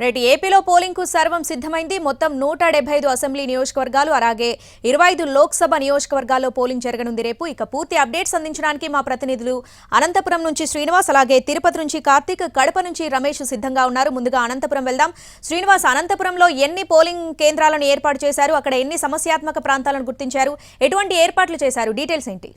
Right ఏపీలో polling కు సర్వం సిద్ధమైంది. మొత్తం 175 అసెంబ్లీ నియోజకవర్గాలు అలాగే 25 లోక్సభ నియోజకవర్గాల్లో పోలింగ్ జరగనుంది రేపు. ఇక పూర్తి అప్డేట్స్ అందించడానికి మా ప్రతినిధులు అనంతపురం నుంచి శ్రీనివాస్ అలాగే తిరుపతి నుంచి కార్తీక్, కడప నుంచి రమేష్ సిద్ధంగా ఉన్నారు. ముందుగా అనంతపురం వెళ్దాం. శ్రీనివాస్, అనంతపురంలో ఎన్ని పోలింగ్ కేంద్రాలను ఏర్పాటు చేశారు? అక్కడ ఎన్ని సమస్యాత్మక ప్రాంతాలను గుర్తించారు? ఎటువంటి ఏర్పాట్లు చేశారు? డీటెయిల్స్ ఏంటి?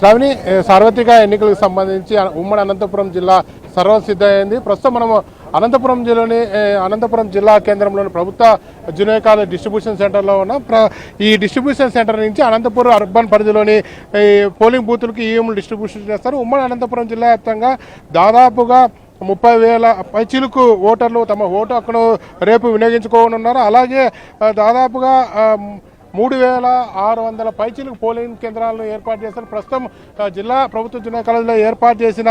శ్రావణి, సార్వత్రిక ఎన్నికలకు సంబంధించి ఉమ్మడి అనంతపురం జిల్లా సర్వసిద్ధమైంది. ప్రస్తుతం మనము అనంతపురం జిల్లా కేంద్రంలోని ప్రభుత్వ జూనియర్ కాలేజ్ డిస్ట్రిబ్యూషన్ సెంటర్లో ఉన్నాం. ఈ డిస్ట్రిబ్యూషన్ సెంటర్ నుంచి అనంతపురం అర్బన్ పరిధిలోని పోలింగ్ బూతులకు ఈవీఎంలు డిస్ట్రిబ్యూషన్ చేస్తారు. ఉమ్మడి అనంతపురం జిల్లా వ్యాప్తంగా దాదాపుగా 30,000 పైచిలుకు ఓటర్లు తమ ఓటు హక్కును రేపు వినియోగించుకోనున్నారు. అలాగే దాదాపుగా 3,600 పైచిలుకు పోలింగ్ కేంద్రాలను ఏర్పాటు చేశారు. ప్రస్తుతం జిల్లా ప్రభుత్వ జూనియర్ కాలేజీలో ఏర్పాటు చేసిన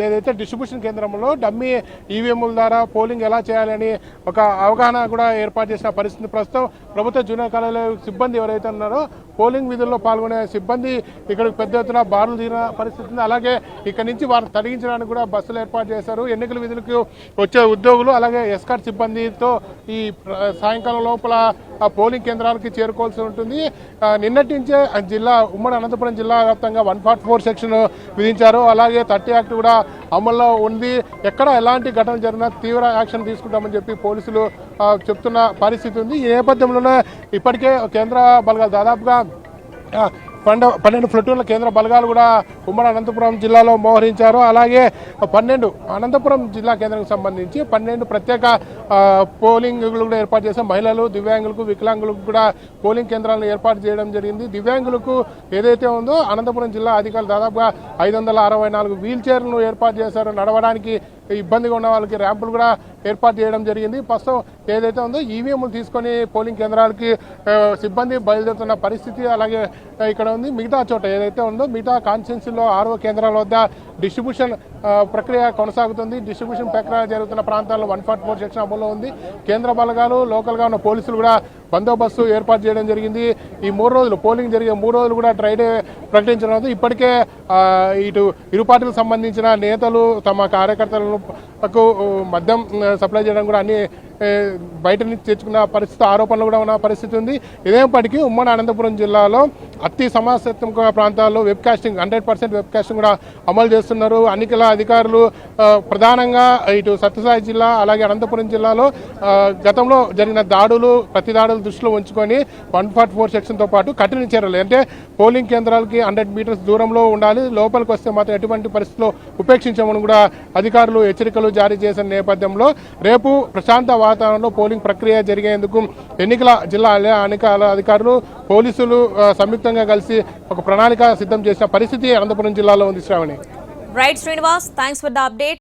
ఏదైతే డిస్ట్రిబ్యూషన్ కేంద్రంలో డమ్మీ ఈవీఎంల ద్వారా పోలింగ్ ఎలా చేయాలని ఒక అవగాహన కూడా ఏర్పాటు చేసిన పరిస్థితి. ప్రస్తుతం ప్రభుత్వ జూనియర్ కాలేజీలో సిబ్బంది ఎవరైతే ఉన్నారో పోలింగ్ విధుల్లో పాల్గొనే సిబ్బంది ఇక్కడికి పెద్ద ఎత్తున బారులు తీరిన పరిస్థితి ఉంది. అలాగే ఇక్కడ నుంచి వారిని తొలగించడానికి కూడా బస్సులు ఏర్పాటు చేశారు. ఎన్నికల విధులకు వచ్చే ఉద్యోగులు అలాగే ఎస్కార్ట్ సిబ్బందితో ఈ సాయంకాలం లోపల ఆ పోలింగ్ కేంద్రానికి చేరుకోవాల్సి ఉంటుంది. నిన్నటి నుంచే ఉమ్మడి అనంతపురం జిల్లా వ్యాప్తంగా 144 సెక్షన్ విధించారు. అలాగే 30 యాక్ట్ కూడా అమల్లో ఉంది. ఎక్కడ ఎలాంటి ఘటనలు జరిగినా తీవ్ర యాక్షన్ తీసుకుంటామని చెప్పి పోలీసులు చెప్తున్న పరిస్థితి ఉంది. ఈ నేపథ్యంలోనే ఇప్పటికే కేంద్ర బలగాలు దాదాపుగా 12 ప్లటూన్ల కేంద్ర బలగాలు కూడా ఉమ్మడి అనంతపురం జిల్లాలో మోహరించారు. అలాగే 12 అనంతపురం జిల్లా కేంద్రానికి సంబంధించి 12 ప్రత్యేక పోలింగ్లు కూడా ఏర్పాటు చేశారు. మహిళలు, దివ్యాంగులకు, వికలాంగులకు కూడా పోలింగ్ కేంద్రాలను ఏర్పాటు చేయడం జరిగింది. దివ్యాంగులకు ఏదైతే ఉందో అనంతపురం జిల్లా అధికారులు దాదాపుగా 564 వీల్ చైర్లను ఏర్పాటు చేశారు. నడవడానికి ఇబ్బందిగా ఉన్న వాళ్ళకి ర్యాంపులు కూడా ఏర్పాటు చేయడం జరిగింది. ప్రస్తుతం ఏదైతే ఉందో ఈవీఎంలు తీసుకొని పోలింగ్ కేంద్రాలకి సిబ్బంది బయలుదేరుతున్న పరిస్థితి అలాగే ఇక్కడ ఉంది. మిగతా చోట ఏదైతే ఉందో మిగతా కాన్స్టిట్యున్సీలో 6 కేంద్రాల వద్ద డిస్ట్రిబ్యూషన్ ప్రక్రియ కొనసాగుతుంది. డిస్ట్రిబ్యూషన్ ప్రక్రియ జరుగుతున్న ప్రాంతాల్లో 144 సెక్షన్ అమల్లో ఉంది. కేంద్ర బలగాలు, లోకల్గా ఉన్న పోలీసులు కూడా బందోబస్తు ఏర్పాటు చేయడం జరిగింది. ఈ 3 రోజులు పోలింగ్ జరిగే 3 రోజులు కూడా డ్రై డే ప్రకటించడం. ఇప్పటికే ఇరు పార్టీలకు సంబంధించిన నేతలు తమ కార్యకర్తలకు మద్యం సప్లై చేయడం కూడా అన్ని బయట నుంచి తెచ్చుకున్న పరిస్థితి, ఆరోపణలు కూడా ఉన్న పరిస్థితి ఉంది. ఇదేపటికీ ఉమ్మడి అనంతపురం జిల్లాలో అతి సమస్యాత్మక ప్రాంతాల్లో వెబ్ కాస్టింగ్ 100% వెబ్ కాస్టింగ్ కూడా అమలు చేస్తున్నారు. ఎన్నికల అధికారులు ప్రధానంగా ఇటు సత్యసాయి జిల్లా అలాగే అనంతపురం జిల్లాలో గతంలో జరిగిన ప్రతి దాడులు దృష్టిలో ఉంచుకొని 144 సెక్షన్తో పాటు కఠిన చర్యలు అంటే పోలింగ్ కేంద్రాలకి 100 మీటర్స్ దూరంలో ఉండాలి, లోపలికి వస్తే మాత్రం ఎటువంటి పరిస్థితుల్లో ఉపేక్షించమని కూడా అధికారులు హెచ్చరికలు జారీ చేసిన నేపథ్యంలో రేపు ప్రశాంత వాతావరణంలో పోలింగ్ ప్రక్రియ జరిగేందుకు జిల్లా ఎన్నికల అధికారులు, పోలీసులు సంయుక్తంగా కలిసి ఒక ప్రణాళిక సిద్ధం చేసిన పరిస్థితి అనంతపురం జిల్లాలో ఉంది. Sravani. Right Srinivas, thanks for the update.